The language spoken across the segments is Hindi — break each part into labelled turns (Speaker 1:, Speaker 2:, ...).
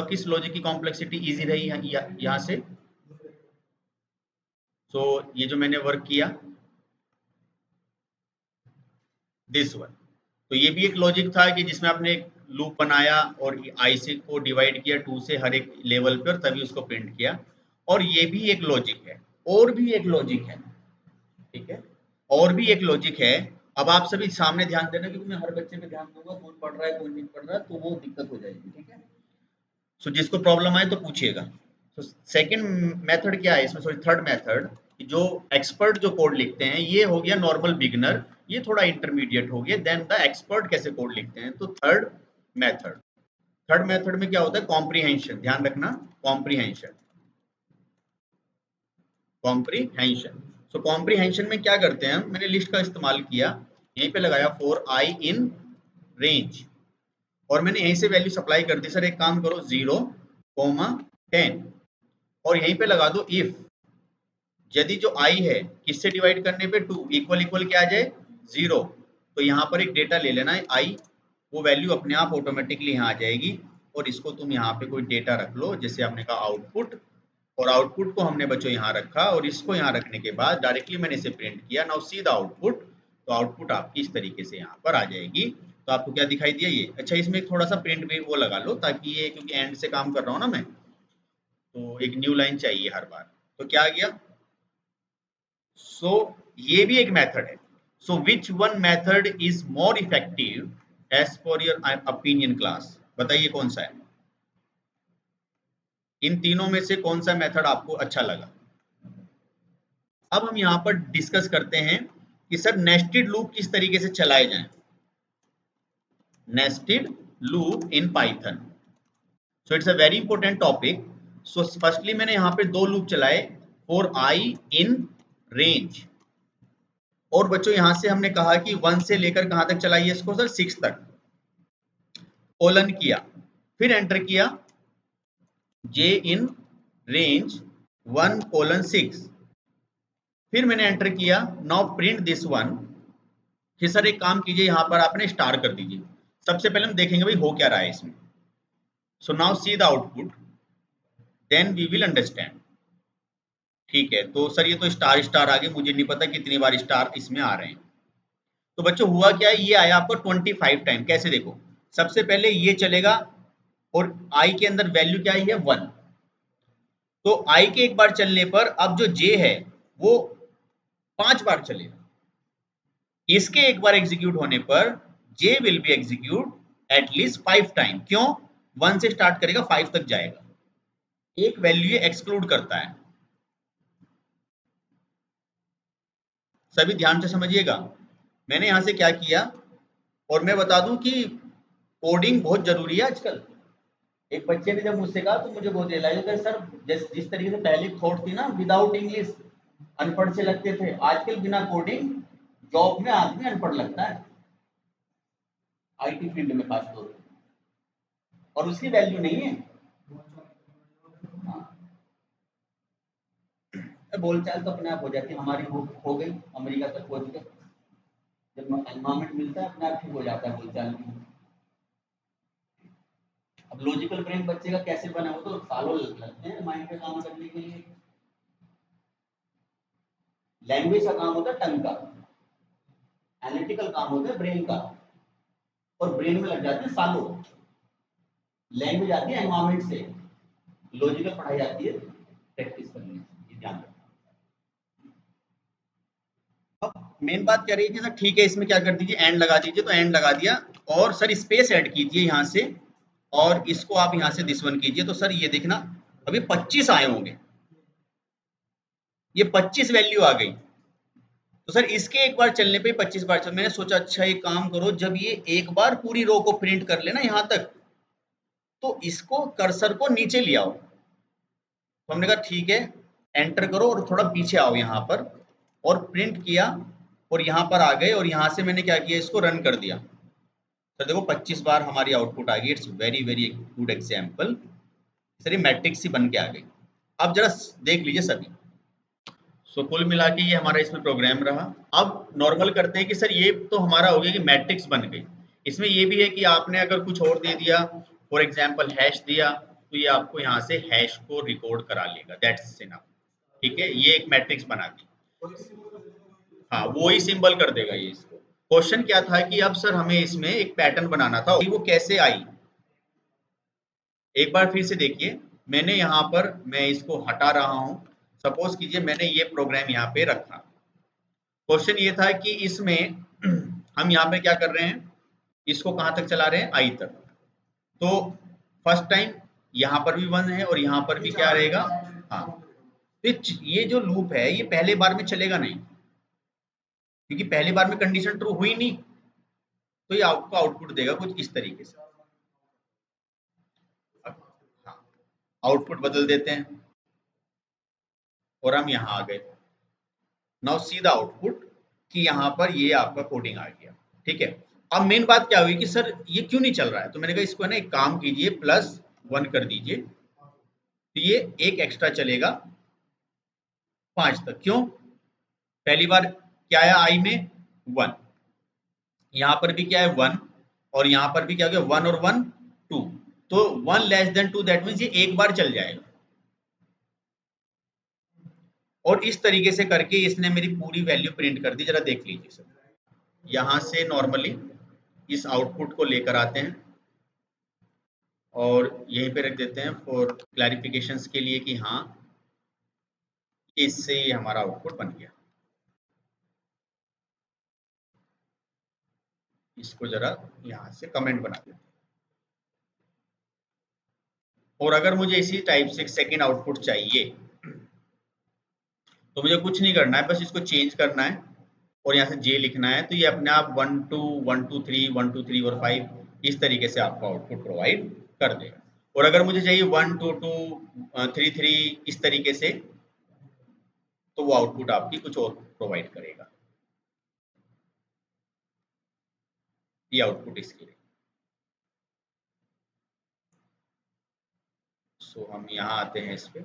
Speaker 1: किस लॉजिक की कॉम्प्लेक्सिटी इजी रही है यहाँ से? सो ये जो मैंने वर्क किया दिस वन, तो ये भी एक लॉजिक था कि जिसमें आपने एक लूप बनाया और आईसी को डिवाइड किया 2 से हर एक लेवल पे और तभी उसको प्रिंट किया। और ये भी एक लॉजिक है, और भी एक लॉजिक है, ठीक है, और भी एक लॉजिक है। अब आप सभी सामने ध्यान देना, क्योंकि मैं हर बच्चे पे ध्यान दूंगा, कौन पढ़ रहा है कौन नहीं पढ़ रहा है, तो वो दिक्कत हो जाएगी, ठीक है। सो जिसको प्रॉब्लम आए तो पूछिएगा। तो सेकंड मेथड क्या है इसमें, सॉरी थर्ड मेथड, जो एक्सपर्ट जो कोड लिखते हैं, ये हो गया नॉर्मल बिगनर, ये थोड़ा इंटरमीडिएट हो गया, देन द एक्सपर्ट कैसे कोड लिखते हैं। तो थर्ड मेथड में क्या होता है, कॉम्प्रीहेंशन, ध्यान रखना, कॉम्प्रीहेंशन। सो कॉम्प्रीहेंशन में क्या करते हैं, मैंने लिस्ट का इस्तेमाल किया, यहीं पे लगाया फॉर आई इन रेंज, और मैंने यहीं से वैल्यू सप्लाई कर दी। सर एक काम करो, 0, 10, और यहीं पे लगा दो इफ, यदि जो i है किससे डिवाइड करने पे 2 इक्वल इक्वल क्या आ जाए 0, तो यहाँ पर एक डेटा ले लेना है i, वो वैल्यू अपने आप ऑटोमेटिकली यहाँ आ जाएगी। और इसको तुम यहाँ पे कोई डेटा रख लो, जैसे आपने कहा आउटपुट, और आउटपुट को हमने बच्चों यहाँ रखा, और इसको यहाँ रखने के बाद डायरेक्टली मैंने इसे प्रिंट किया। नाउ सी द आउटपुट, तो आउटपुट आपकी इस तरीके से यहाँ पर आ जाएगी। तो आपको क्या दिखाई दिया ये, अच्छा इसमें एक थोड़ा सा प्रिंट भी वो लगा लो, ताकि ये, क्योंकि एंड से काम कर रहा हूँ ना मैं, तो एक न्यू लाइन चाहिए हर बार। तो क्या आ गया, सो ये भी एक मेथड है। So which one method is more effective as per your opinion class, बताइए कौन सा है, इन तीनों में से कौन सा मेथड आपको अच्छा लगा। अब हम यहाँ पर डिस्कस करते हैं कि सर नेस्टेड लूप किस तरीके से चलाए जाएं, nested loop in Python. So it's a very important topic. So firstly मैंने यहाँ पे 2 लूप चलाए फॉर आई इन रेंज, और बच्चों यहां से हमने कहा कि 1 से लेकर कहां तक चलाइए इसको, सर 6 तक, कोलन किया, फिर एंटर किया j इन रेंज 1:6, फिर मैंने एंटर किया नाउ प्रिंट दिस वन। फिर सर एक काम कीजिए, यहां पर आपने स्टार कर दीजिए, सबसे पहले हम देखेंगे भाई हो क्या रहा है इसमें। So now see the output, then we will understand, ठीक है। तो सर ये तो स्टार स्टार आगे, मुझे नहीं पता कितनी बार स्टार इसमें आ रहे हैं। तो बच्चों हुआ क्या है, ये आया आपको 25 टाइम, कैसे देखो, सबसे पहले ये चलेगा, और i के अंदर वैल्यू क्या आई है 1, तो i के एक बार चलने पर अब जो j है वो 5 बार चलेगा, इसके एक बार एग्जीक्यूट होने पर j will be execute at least 5 time, क्यों, 1 से स्टार्ट करेगा 5 तक जाएगा, एक वैल्यू ये एक्सक्लूड करता है। सभी ध्यान से समझिएगा, मैंने यहां से क्या किया, और मैं बता दूं कि कोडिंग बहुत जरूरी है आजकल। एक बच्चे ने जब मुझसे कहा तो मुझे बहुत रियलाइज होता है, सर जिस तरीके से पहले थॉट थी ना, विदाउट इंग्लिश अनपढ़ से लगते थे, आजकल बिना कोडिंग जॉब में आदमी अनपढ़ लगता है, आईटी फील्ड में खासतौर पर, और उसकी वैल्यू नहीं है। हाँ, बोलचाल तो अपने आप हो जाती है, हमारी हो गई अमेरिका तक पहुंच गए, जब एनवायरमेंट मिलता है अपने आप ठीक हो जाता है बोलचाल भी। अब लॉजिकल ब्रेन बच्चे का कैसे बना, वो तो सालों लगते हैं माइंड पे काम करने के लिए। लैंग्वेज का काम होता है टंग का, एनालिटिकल काम होता है ब्रेन का, और ब्रेन में लग जाते हैं सालों। लैंग्वेज आती है एनवायरमेंट से, लॉजिकल पढ़ाई आती है प्रैक्टिस करने से, ये ध्यान रखना। अब मेन बात क्या रही थी, सर ठीक है इसमें क्या कर दीजिए, एंड लगा दीजिए, तो एंड लगा दिया, और सर स्पेस ऐड कीजिए यहाँ से, और इसको आप यहाँ से दिस वन कीजिए। तो सर ये देखना अभी 25 आए होंगे, ये 25 वैल्यू आ गई, तो सर इसके एक बार चलने पे 25 बार चल, मैंने सोचा अच्छा एक काम करो, जब ये एक बार पूरी रो को प्रिंट कर लेना यहाँ तक, तो इसको कर्सर को नीचे ले आओ। तो हमने कहा ठीक है, एंटर करो और थोड़ा पीछे आओ यहाँ पर, और प्रिंट किया, और यहाँ पर आ गए, और यहाँ से मैंने क्या किया, इसको रन कर दिया। सर देखो 25 बार हमारी आउटपुट आ गई, it's very very good example. Sir ये मैट्रिक्स ही बन के आ गई। अब जरा देख लीजिए सभी, सो कुल मिला के ये हमारा इसमें प्रोग्राम रहा। अब नॉर्मल करते हैं कि सर ये तो हमारा हो गया कि मैट्रिक्स बन गई, इसमें ये भी है कि आपने अगर कुछ और दे दिया, फॉर एग्जाम्पल हैश दिया, तो ये आपको यहाँ से हैश को रिकॉर्ड करा लेगा, दैट्स इनफ। ठीक है, ये एक मैट्रिक्स बना दी। हाँ, वो ही सिंबल कर देगा ये इसको। क्वेश्चन क्या था कि अब सर हमें इसमें एक पैटर्न बनाना था, वो कैसे आई। एक बार फिर से देखिए, मैंने यहाँ पर मैं इसको हटा रहा हूँ। सपोज कीजिए मैंने ये प्रोग्राम यहाँ पे रखा। क्वेश्चन ये था कि इसमें हम यहाँ पे क्या कर रहे हैं, इसको कहाँ तक चला रहे हैं, आई तक। तो फर्स्ट टाइम यहाँ पर भी 1 है और यहाँ पर भी क्या रहेगा, हाँ। तो ये जो लूप है ये पहले बार में चलेगा नहीं, क्योंकि पहली बार में कंडीशन ट्रू हुई नहीं। तो ये आपको आउटपुट देगा कुछ इस तरीके से। हाँ, आउटपुट बदल देते हैं और हम यहाँ आ गए। नाउ सी द आउटपुट कि यहाँ पर ये आपका कोडिंग आ गया। ठीक है, अब मेन बात क्या हुई कि सर ये क्यों नहीं चल रहा है, तो मैंने कहा इसको है ना एक काम कीजिए, +1 कर दीजिए, तो ये एक एक्स्ट्रा चलेगा 5 तक। क्यों, पहली बार क्या है आई में 1, यहाँ पर भी क्या है 1, और यहाँ पर भी क्या हो गया 1 और 1 2, तो 1 लेस देन 2 दैट मीन्स ये एक बार चल जाएगा। और इस तरीके से करके इसने मेरी पूरी वैल्यू प्रिंट कर दी। जरा देख लीजिए सर, यहाँ से नॉर्मली इस आउटपुट को लेकर आते हैं और यहीं पे रख देते हैं फॉर क्लैरिफिकेशंस के लिए कि हाँ इससे ये हमारा आउटपुट बन गया। इसको जरा यहाँ से कमेंट बना देते हैं। और अगर मुझे इसी टाइप से सेकेंड आउटपुट चाहिए तो मुझे कुछ नहीं करना है, बस इसको चेंज करना है और यहाँ से जे लिखना है, तो ये अपने आप 1 2 1 2 3 1 2 3 और 5 इस तरीके से आपको आउटपुट प्रोवाइड कर देगा। और अगर मुझे चाहिए 1 2 2 3 3 इस तरीके से, तो वो आउटपुट आपकी कुछ और प्रोवाइड करेगा। ये आउटपुट इसके लिए। सो हम यहाँ आते हैं इस पे,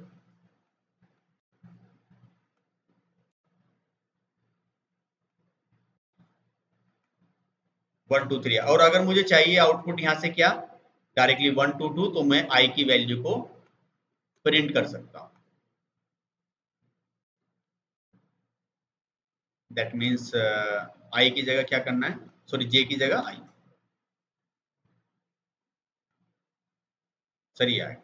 Speaker 1: वन टू थ्री। और अगर मुझे चाहिए आउटपुट यहाँ से क्या डायरेक्टली 1 2 2, तो मैं आई की वैल्यू को प्रिंट कर सकता हूँ। दैट मीन्स आई की जगह क्या करना है, सॉरी जे की जगह आई। सही आए।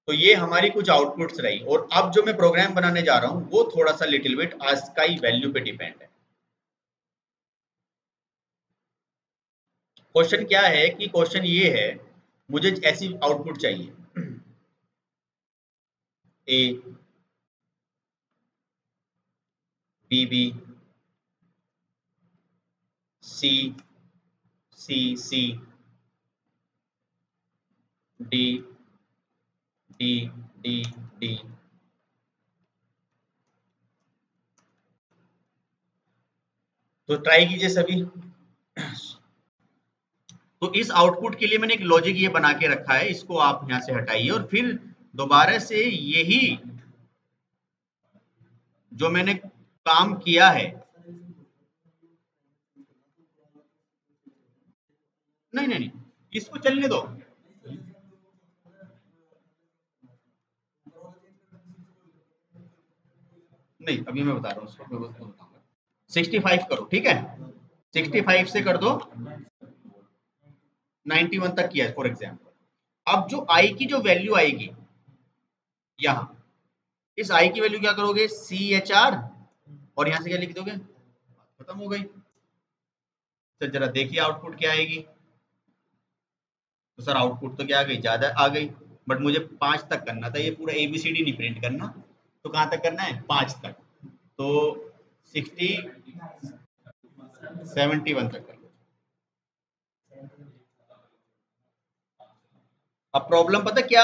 Speaker 1: तो ये हमारी कुछ आउटपुट्स रही। और अब जो मैं प्रोग्राम बनाने जा रहा हूँ वो थोड़ा सा लिटिल बिट ASCII वैल्यू पे डिपेंड है। क्वेश्चन क्या है कि क्वेश्चन ये है, मुझे ऐसी आउटपुट चाहिए A B B C C C D D D D. तो ट्राई कीजिए सभी। तो इस आउटपुट के लिए मैंने एक लॉजिक ये बना के रखा है, इसको आप यहाँ से हटाइए और फिर दोबारा से यही जो मैंने काम किया है, नहीं नहीं नहीं, इसको चलने दो। नहीं, अभी मैं बता रहा हूँ, उसको मैं बताऊंगा। 65 करो, ठीक है, 65 से कर दो 91 तक किया है फॉर एग्जाम्पल। अब जो आई की जो वैल्यू आएगी यहाँ, इस आई की वैल्यू क्या करोगे, CHR, और यहाँ से क्या लिख दोगे, खत्म हो गई। तो जरा देखिए आउटपुट क्या आएगी। तो सर आउटपुट तो क्या आ गई, ज्यादा आ गई, बट मुझे 5 तक करना था, ये पूरा ABCD नहीं प्रिंट करना। तो कहाँ तक करना है, 5 तक। तो 60 71 तक कर लो। अब प्रॉब्लम पता क्या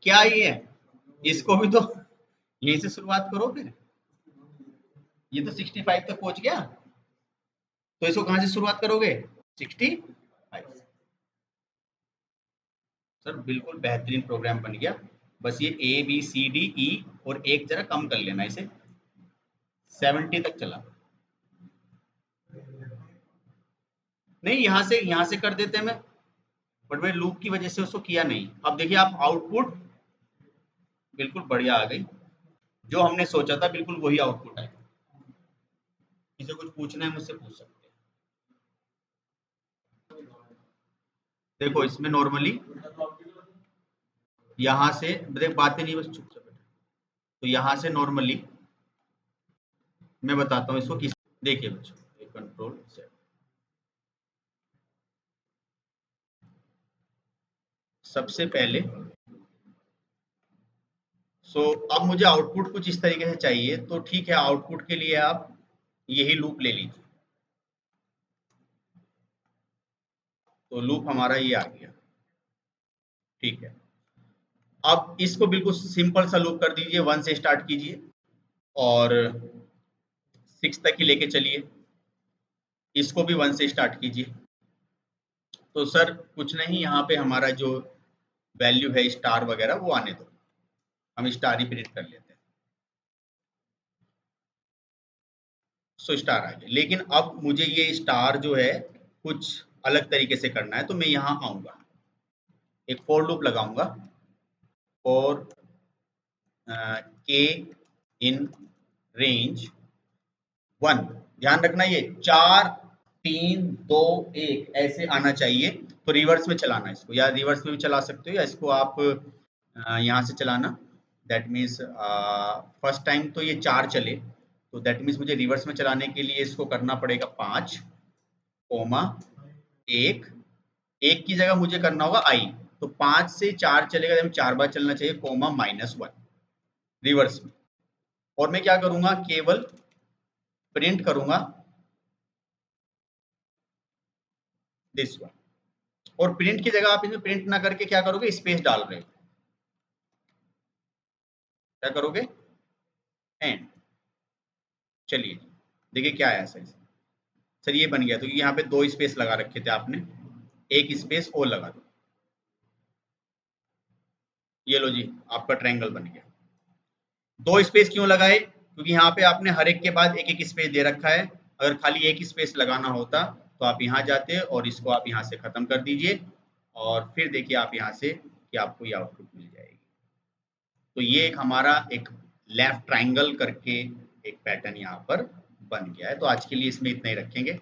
Speaker 1: क्या ये है, इसको भी तो यहीं से शुरुआत करो फिर। ये तो 65 तक पहुंच गया, तो इसको कहाँ से शुरुआत करोगे, 65। सर बिल्कुल बेहतरीन प्रोग्राम बन गया। बस ये ABCDE और एक जरा कम कर लेना इसे, 70 तक चला। नहीं, यहाँ से कर देते हैं मैं, बट मैं लूप की वजह से उसको किया नहीं। अब देखिए आप आउटपुट बिल्कुल बढ़िया आ गई, जो हमने सोचा था बिल्कुल वही आउटपुट है। किसी कुछ पूछना है मुझसे पूछ सकते हैं। देखो इसमें नॉर्मली यहाँ से देख बातें नहीं, बस चुप चाप बैठो। तो यहाँ से नॉर्मली मैं बताता हूँ इसको किस, देखिए बच्चों कंट्रोल सेट, सबसे पहले अब मुझे आउटपुट कुछ इस तरीके से चाहिए, तो ठीक है आउटपुट के लिए आप यही लूप ले लीजिए। तो लूप हमारा ये आ गया, ठीक है। अब इसको बिल्कुल सिंपल सा लूप कर दीजिए, 1 से स्टार्ट कीजिए और 6 तक ही लेके चलिए, इसको भी 1 से स्टार्ट कीजिए। तो सर कुछ नहीं, यहाँ पे हमारा जो वैल्यू है स्टार वगैरह वो आने दो, हम स्टार ही प्रिंट कर लेते हैं। स्टार आ गया, लेकिन अब मुझे ये स्टार जो है कुछ अलग तरीके से करना है, तो मैं यहाँ आऊंगा, एक फॉर लूप लगाऊंगा और के इन रेंज 1, ध्यान रखना ये 4 3 2 1 ऐसे आना चाहिए। तो रिवर्स में चलाना इसको, या रिवर्स में भी चला सकते हो, या इसको आप यहाँ से चलाना। दैट मीन्स फर्स्ट टाइम तो ये 4 चले, तो दैट मीन्स मुझे रिवर्स में चलाने के लिए इसको करना पड़ेगा 5 कोमा 1, 1 की जगह मुझे करना होगा आई। तो 5 से 4 चलेगा, 4 बार चलना चाहिए, कोमा -1 रिवर्स में। और मैं क्या करूंगा, केवल प्रिंट करूंगा दिस वन। और प्रिंट की जगह आप इसमें प्रिंट ना करके क्या करोगे, स्पेस डाल रहे हो, क्या करोगे, एंड। चलिए देखिए क्या आया सर, सर ये बन गया, तो यहाँ पे 2 स्पेस लगा रखे थे आपने, एक स्पेस और लगा दो, ये लो जी आपका ट्रायंगल बन गया। 2 स्पेस क्यों लगाए, क्योंकि यहाँ पे आपने हर एक के बाद एक एक स्पेस दे रखा है। अगर खाली एक स्पेस लगाना होता तो आप यहाँ जाते और इसको आप यहाँ से खत्म कर दीजिए, और फिर देखिए आप यहाँ से कि आपको ये आउटपुट मिल जाएगी। तो ये एक हमारा एक लेफ्ट ट्रायंगल करके एक पैटर्न यहाँ पर बन गया है। तो आज के लिए इसमें इतना ही रखेंगे।